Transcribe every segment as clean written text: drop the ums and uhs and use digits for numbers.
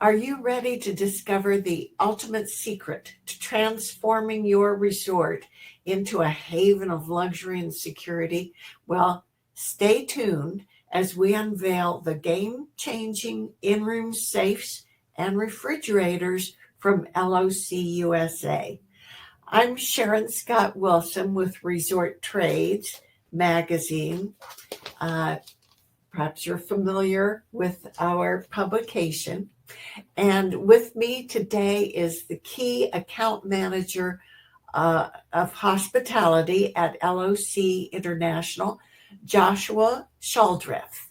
Are you ready to discover the ultimate secret to transforming your resort into a haven of luxury and security? Well, stay tuned as we unveil the game-changing in-room safes and refrigerators from LOC USA. I'm Sharon Scott Wilson with Resort Trades magazine. Perhaps you're familiar with our publication. And with me today is the key account manager of hospitality at LOC International, Joshua Shuldreth.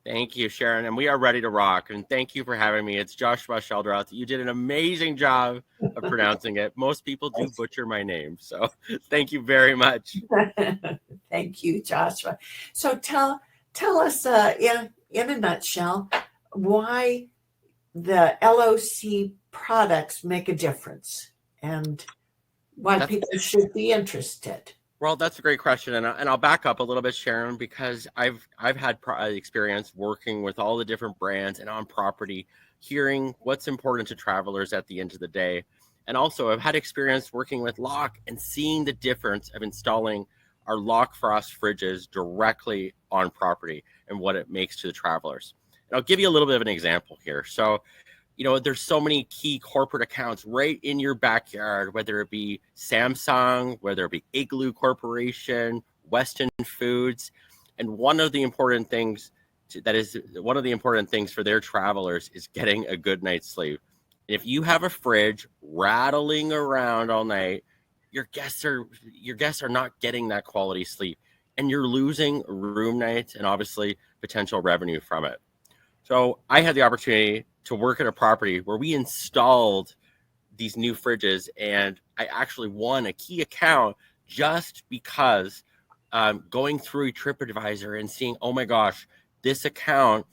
Thank you, Sharon. And we are ready to rock. And thank you for having me. It's Joshua Shuldreth. You did an amazing job of pronouncing it. Most people do butcher my name. So thank you very much. Thank you, Joshua. So tell us in a nutshell why the LOC products make a difference and why people should be interested. Well, that's a great question, and I'll back up a little bit, Sharon, because I've had experience working with all the different brands and on property, hearing what's important to travelers at the end of the day, and also I've had experience working with LOC and seeing the difference of installing our LOC Frost fridges directly on property and what it makes to the travelers. And I'll give you a little bit of an example here. So, there's so many key corporate accounts right in your backyard, whether it be Samsung, whether it be Igloo Corporation, Weston Foods. And one of the important things for their travelers is getting a good night's sleep. And if you have a fridge rattling around all night, your guests are not getting that quality sleep, and you're losing room nights and obviously potential revenue from it. So I had the opportunity to work at a property where we installed these new fridges, and I actually won a key account just because going through TripAdvisor and seeing, oh my gosh, this account,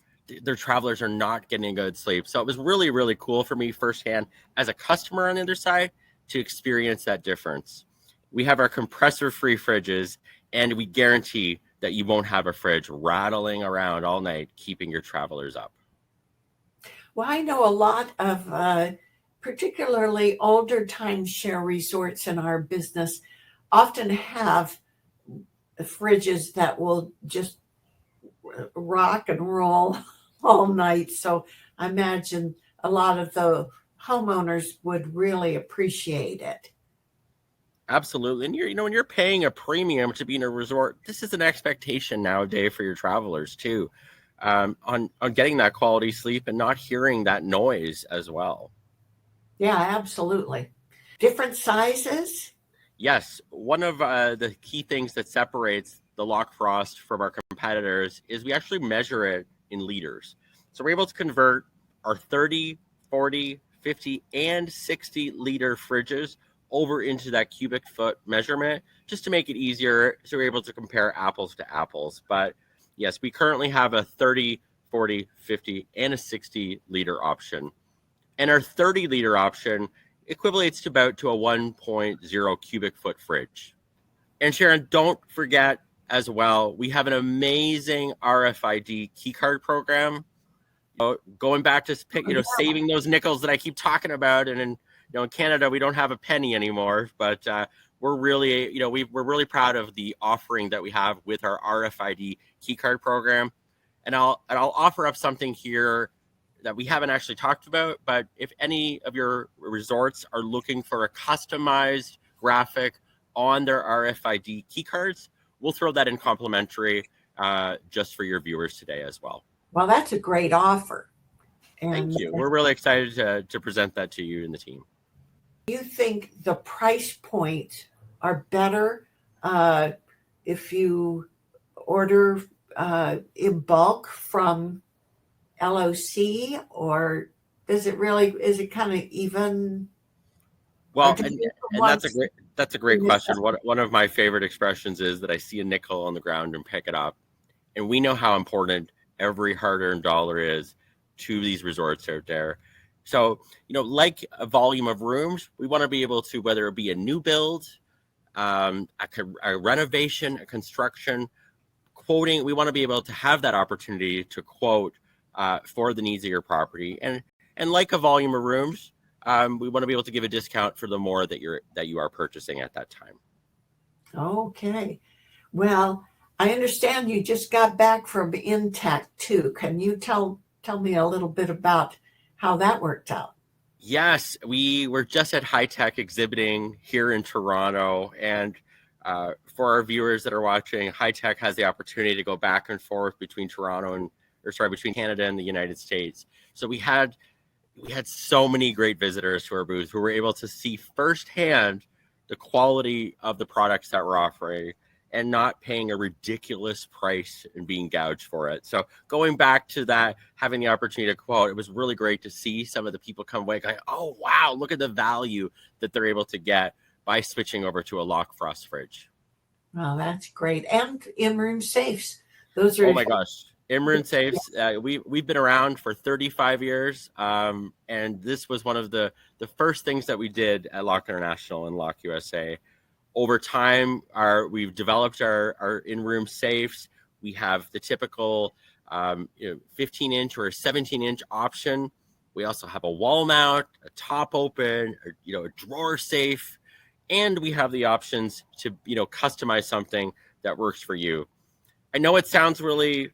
their travelers are not getting good sleep. So it was really, really cool for me firsthand as a customer on the other side to experience that difference. We have our compressor-free fridges, and we guarantee that you won't have a fridge rattling around all night, keeping your travelers up. Well, I know a lot of particularly older timeshare resorts in our business often have fridges that will just rock and roll all night. So I imagine a lot of the homeowners would really appreciate it. Absolutely. And when you're paying a premium to be in a resort, this is an expectation nowadays for your travelers too, on getting that quality sleep and not hearing that noise as well. Yeah, absolutely. Different sizes? Yes. One of the key things that separates the LOC Frost from our competitors is we actually measure it in liters. So we're able to convert our 30, 40, 50, and 60 liter fridges over into that cubic foot measurement just to make it easier, so we're able to compare apples to apples. But yes, we currently have a 30, 40, 50, and a 60 liter option. And our 30 liter option equivalates to a 1.0 cubic foot fridge. And Sharon, don't forget as well, we have an amazing RFID keycard program. Going back to saving those nickels that I keep talking about, and in Canada we don't have a penny anymore, but we're really we're really proud of the offering that we have with our RFID keycard program. And I'll offer up something here that we haven't actually talked about, but if any of your resorts are looking for a customized graphic on their RFID keycards, we'll throw that in complimentary just for your viewers today as well. Well, that's a great offer. And thank you. We're really excited to present that to you and the team. Do you think the price points are better if you order in bulk from LOC, or is it kind of even? Well, and that's a great question. One of my favorite expressions is that I see a nickel on the ground and pick it up. And we know how important every hard-earned dollar is to these resorts out there. So, like a volume of rooms, we want to be able to, whether it be a new build, a renovation, a construction, we want to be able to have that opportunity to quote for the needs of your property. And And like a volume of rooms, we want to be able to give a discount for the more that you are purchasing at that time. Okay. Well, I understand you just got back from Intech too. Can you tell me a little bit about how that worked out? Yes, we were just at High Tech exhibiting here in Toronto, and for our viewers that are watching, High Tech has the opportunity to go back and forth between between Canada and the United States. So we had so many great visitors to our booth who were able to see firsthand the quality of the products that we're offering and not paying a ridiculous price and being gouged for it. So going back to that, having the opportunity to quote, it was really great to see some of the people come away going, oh, wow, look at the value that they're able to get by switching over to a LOC Frost fridge. Well, that's great. And InRoom Safes. Those are. Oh my gosh. InRoom Safes, we've been around for 35 years, and this was one of the first things that we did at LOC International and LOC USA. Over time, we've developed our in-room safes. We have the typical 15-inch or 17-inch option. We also have a wall mount, a top open, a drawer safe, and we have the options to customize something that works for you. I know it sounds really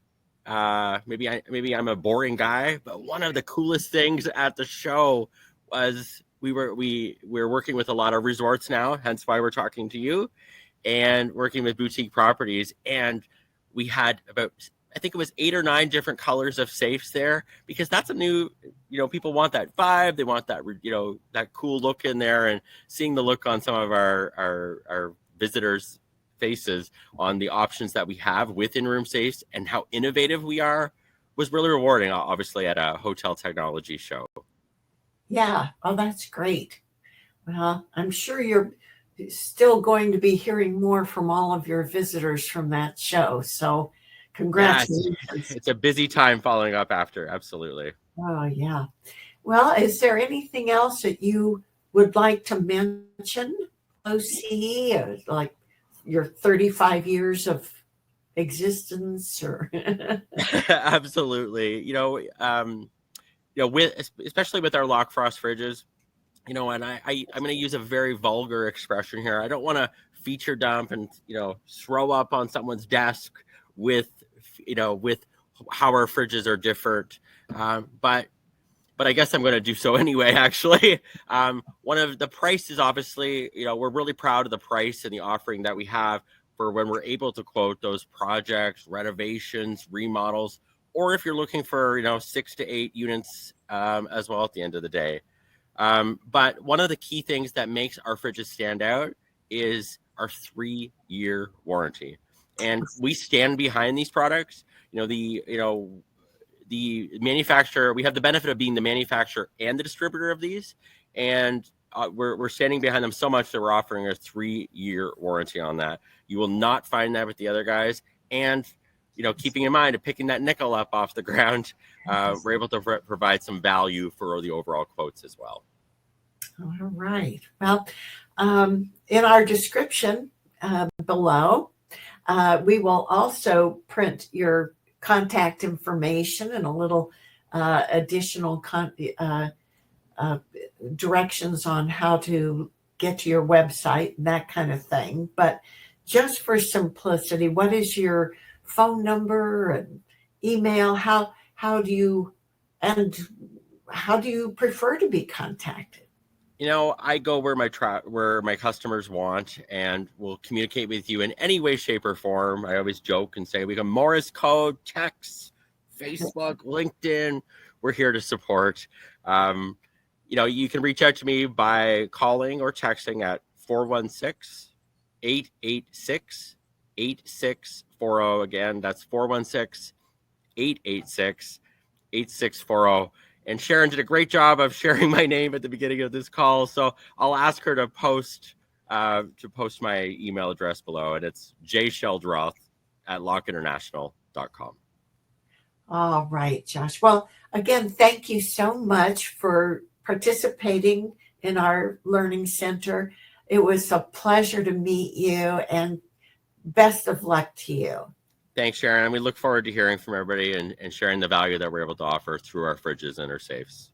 maybe I'm a boring guy, but one of the coolest things at the show was we were working with a lot of resorts now, hence why we're talking to you, and working with boutique properties. And we had about, I think it was 8 or 9 different colors of safes there, because that's a new, people want that vibe. They want that, that cool look in there, and seeing the look on some of our visitors' faces on the options that we have with in-room safes and how innovative we are was really rewarding, obviously, at a hotel technology show. Yeah, oh, that's great. Well, I'm sure you're still going to be hearing more from all of your visitors from that show. So congratulations. Yeah, it's a busy time following up after. Absolutely. Oh, yeah. Well, is there anything else that you would like to mention, LOC, like your 35 years of existence or Absolutely. Especially with our LOC Frost fridges, and I'm going to use a very vulgar expression here. I don't want to feature dump and, throw up on someone's desk with how our fridges are different. But I guess I'm going to do so anyway, actually. One of the prices, obviously, we're really proud of the price and the offering that we have for when we're able to quote those projects, renovations, remodels, or if you're looking for, 6 to 8 units as well at the end of the day. But one of the key things that makes our fridges stand out is our 3-year warranty. And we stand behind these products. The manufacturer, we have the benefit of being the manufacturer and the distributor of these. And we're standing behind them so much that we're offering a 3-year warranty on that. You will not find that with the other guys. And, keeping in mind of picking that nickel up off the ground, we're able to provide some value for the overall quotes as well. All right. Well, in our description below, we will also print your contact information and a little additional directions on how to get to your website and that kind of thing. But just for simplicity, what is your phone number and email? How do you prefer to be contacted? I go where my customers want, and will communicate with you in any way, shape, or form. I always joke and say we can Morse code, text, Facebook, LinkedIn. We're here to support. You can reach out to me by calling or texting at 416-886-8640. Again, that's 416-886-8640. And Sharon did a great job of sharing my name at the beginning of this call. So I'll ask her to post my email address below. And it's jsheldroth@locinternational.com. All right, Josh. Well, again, thank you so much for participating in our learning center. It was a pleasure to meet you, and best of luck to you. Thanks, Sharon. And we look forward to hearing from everybody and sharing the value that we're able to offer through our fridges and our safes.